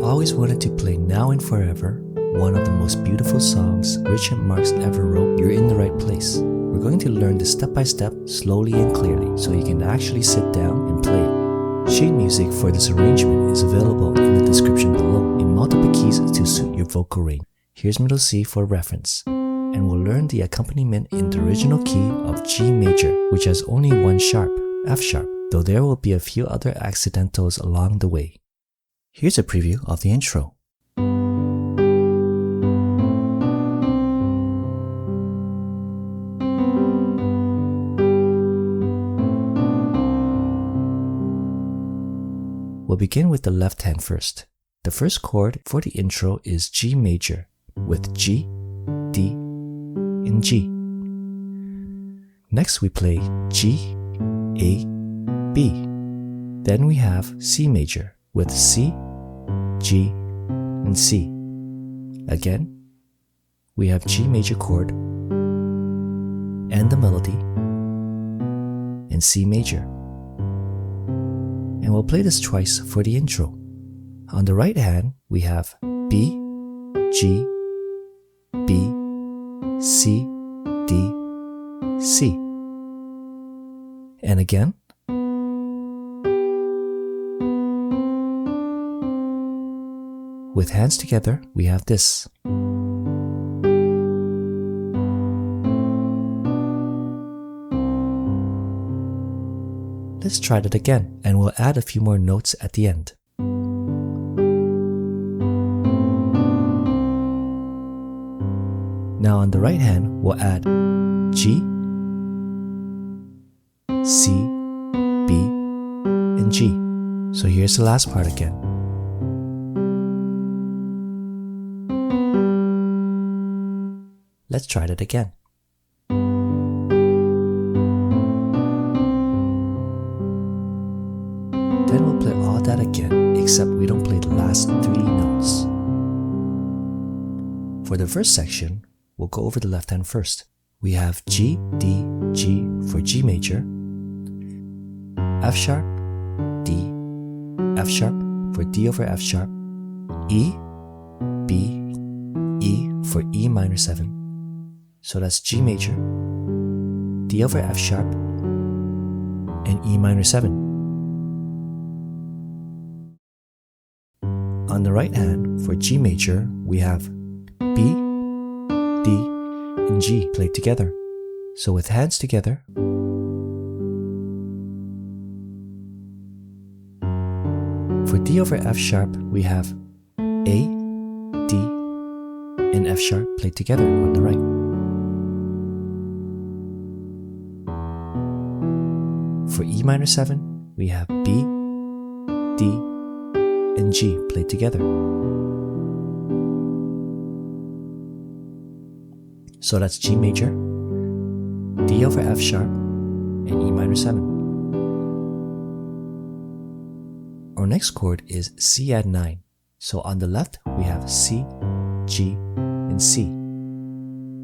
always wanted to play Now and Forever, one of the most beautiful songs Richard Marx ever wrote, you're in the right place. We're going to learn this step by step, slowly and clearly, so you can actually sit down and play it. Sheet music for this arrangement is available in the description below in multiple keys to suit your vocal range. Here's middle C for reference. And we'll learn the accompaniment in the original key of G major, which has only one sharp, F sharp, though there will be a few other accidentals along the way. Here's a preview of the intro. We'll begin with the left hand first. The first chord for the intro is G major with G, D, and G. Next we play G, A, B. Then we have C major with C, G, and C. Again, we have G major chord and the melody and C major. And we'll play this twice for the intro. On the right hand, we have B, G, B, C, D, C. And again. With hands together, we have this. Let's try that again, and we'll add a few more notes at the end. Now on the right hand, we'll add G, C, B, and G. So here's the last part again. Let's try that again. Then we'll play all that again, except we don't play the last 3 notes. For the first section, we'll go over the left hand first. We have G, D, G for G major, F sharp, D, F sharp for D over F sharp, E, B, E for E minor 7. So that's G major, D over F sharp, and E minor 7. On the right hand, for G major, we have B, D, and G played together. So with hands together, for D over F sharp, we have A, D, and F sharp played together on the right. For E minor 7, we have B, D, and G played together. So that's G major, D over F sharp, and E minor 7. Our next chord is C add 9. So on the left, we have C, G, and C.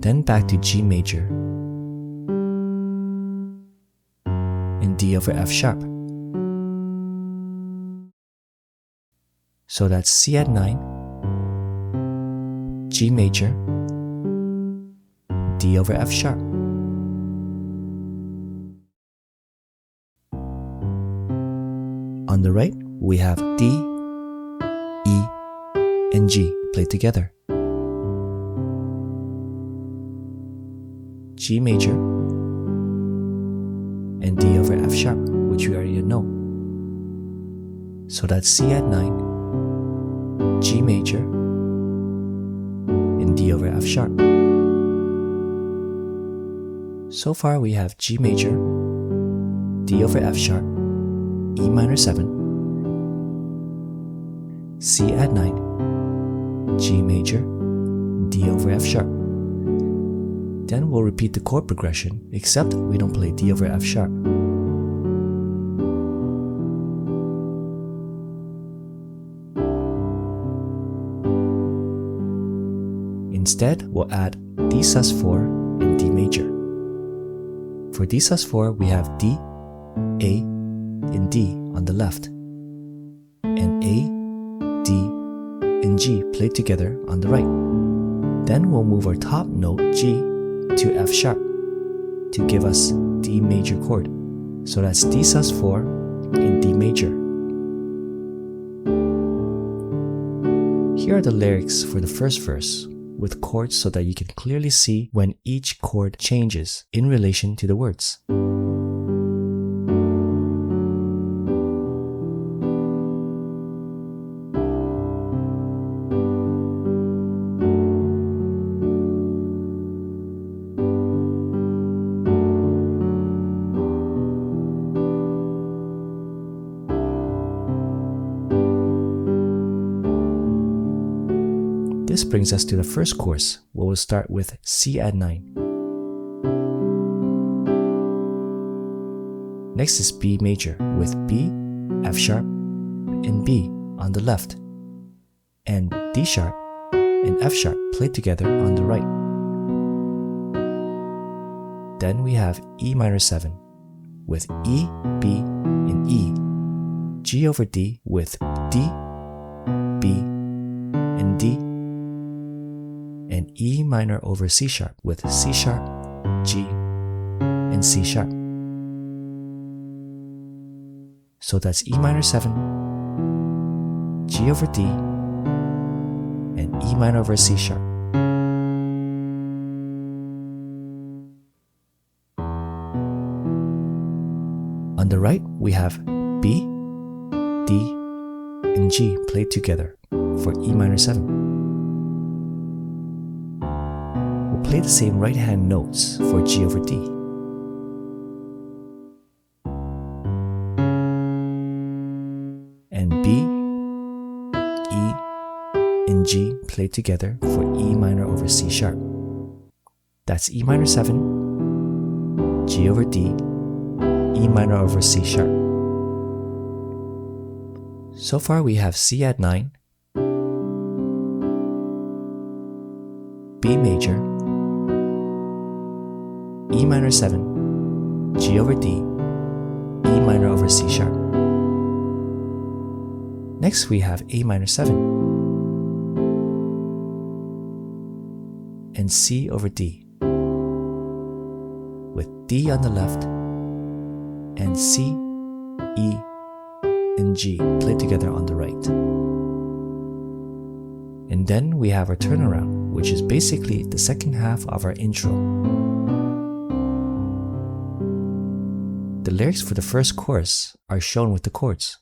Then back to G major, and D over F sharp. So that's C add 9, G major, D over F sharp. On the right, we have D, E, and G played together. G major, and D over F sharp, which we already know. So that's C add 9, G major, and D over F sharp. So far we have G major, D over F sharp, E minor 7, C add 9, G major, D over F sharp. Then we'll repeat the chord progression, except we don't play D over F sharp. Instead, we'll add D sus4 and D major. For D sus4, we have D, A, and D on the left, and A, D, and G played together on the right. Then we'll move our top note G to F sharp to give us D major chord. So that's D sus4 in D major. Here are the lyrics for the first verse with chords so that you can clearly see when each chord changes in relation to the words. This brings us to the first chorus, where we'll start with C add 9. Next is B major with B, F sharp, and B on the left, and D sharp and F sharp played together on the right. Then we have E minor 7 with E, B, and E, G over D with D, B, and D, and E minor over C sharp with C sharp, G, and C sharp. So that's E minor 7, G over D, and E minor over C sharp. On the right, we have B, D, and G played together for E minor 7. We'll play the same right hand notes for G over D. And B, E, and G played together for E minor over C sharp. That's E minor 7, G over D, E minor over C sharp. So far we have C add 9, B major, E minor 7, G over D, E minor over C sharp. Next we have A minor 7 and C over D with D on the left and C, E, and G played together on the right. And then we have our turnaround, which is basically the second half of our intro. The lyrics for the first chorus are shown with the chords.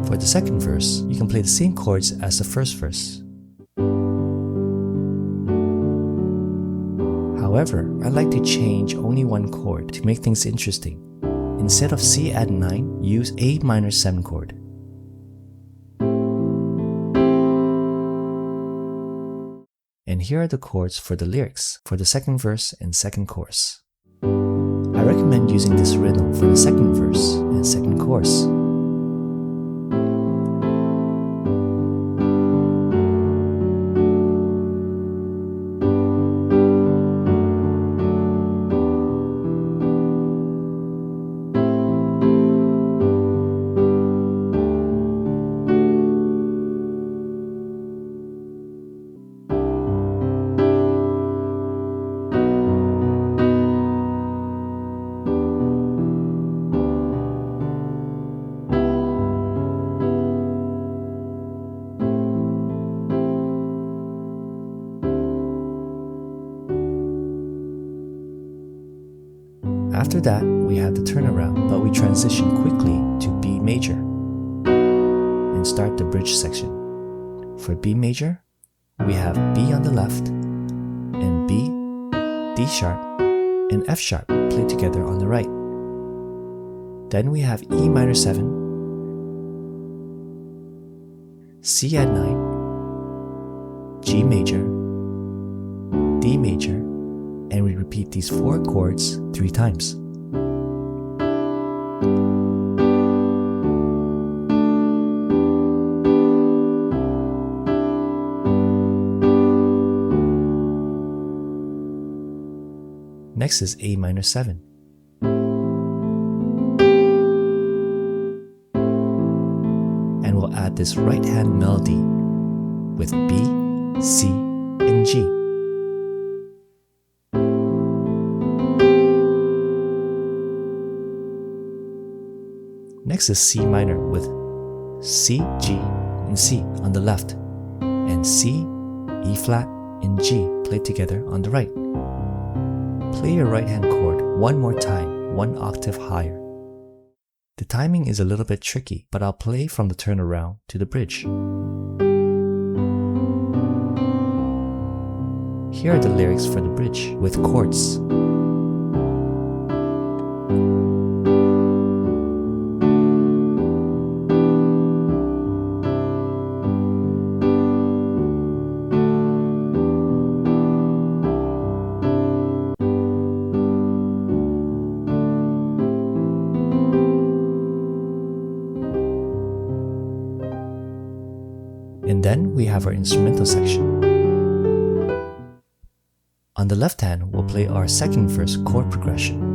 For the second verse, you can play the same chords as the first verse. However, I like to change only one chord to make things interesting. Instead of C add 9, use A minor 7 chord. And here are the chords for the lyrics for the second verse and second chorus. I recommend using this rhythm for the second verse and second chorus. After that, we have the turnaround, but we transition quickly to B major and start the bridge section. For B major, we have B on the left and B, D sharp, and F sharp played together on the right. Then we have E minor 7, C add 9, G major, D major, and we repeat these 4 chords 3 times. Next is A minor 7. And we'll add this right hand melody with B, C, and G. Next is C minor with C, G, and C on the left, and C, E flat, and G played together on the right. Play your right hand chord one more time, one octave higher. The timing is a little bit tricky, but I'll play from the turnaround to the bridge. Here are the lyrics for the bridge with chords. And then we have our instrumental section. On the left hand, we'll play our second verse chord progression.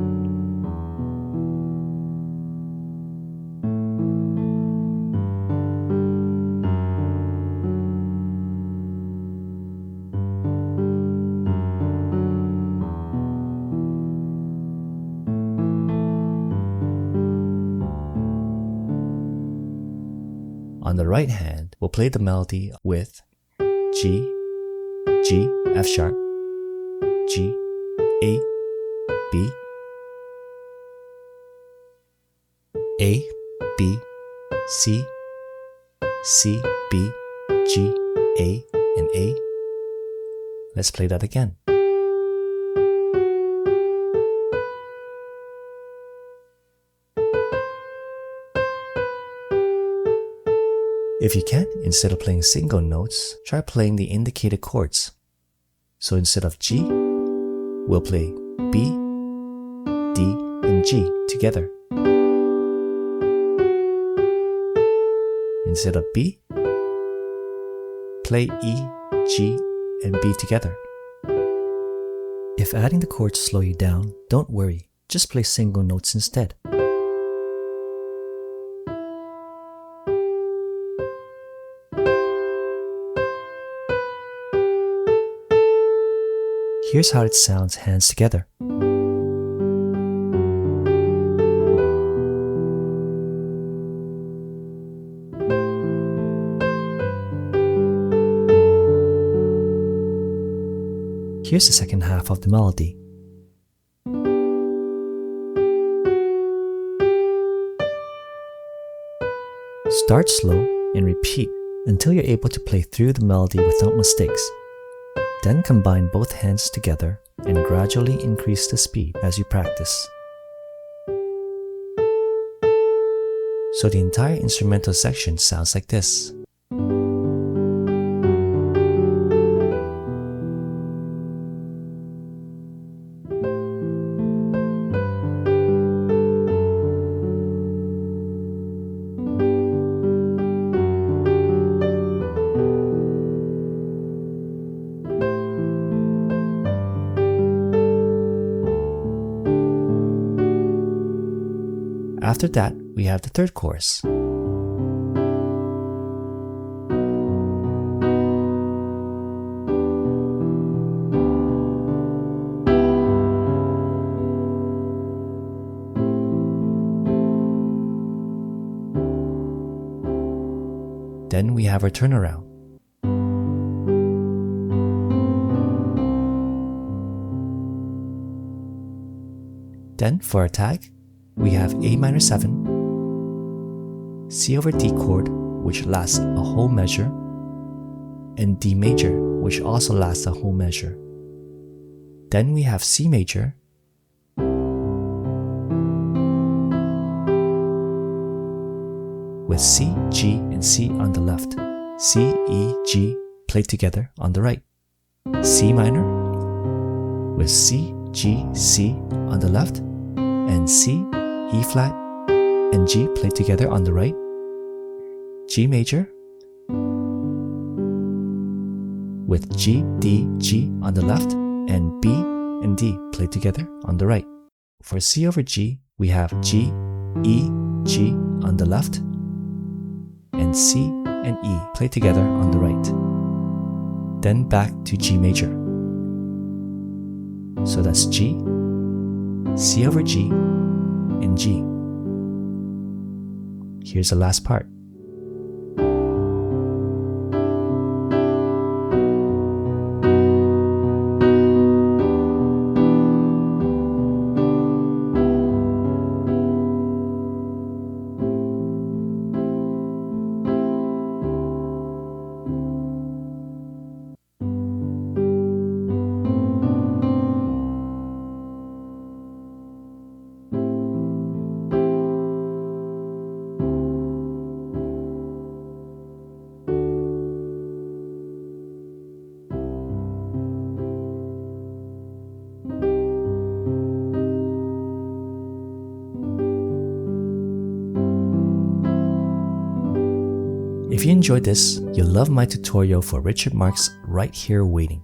On the right hand, we'll play the melody with G, G, F sharp, G, A, B, A, B, C, C, B, G, A, and A. Let's play that again. If you can, instead of playing single notes, try playing the indicated chords. So instead of G, we'll play B, D, and G together. Instead of B, play E, G, and B together. If adding the chords slow you down, don't worry, just play single notes instead. Here's how it sounds hands together. Here's the second half of the melody. Start slow and repeat until you're able to play through the melody without mistakes. Then combine both hands together and gradually increase the speed as you practice. So the entire instrumental section sounds like this. After that, we have the third chorus. Then we have our turnaround. Then for our tag, we have A minor 7, C over D chord, which lasts a whole measure, and D major, which also lasts a whole measure. Then we have C major, with C, G, and C on the left, C, E, G played together on the right, C minor, with C, G, C on the left, and C, E flat, and G played together on the right, G major, with G, D, G on the left, and B and D played together on the right. For C over G, we have G, E, G on the left, and C and E played together on the right. Then back to G major. So that's G, C over G, and G. Here's the last part. If you enjoyed this, you'll love my tutorial for Richard Marx right here waiting.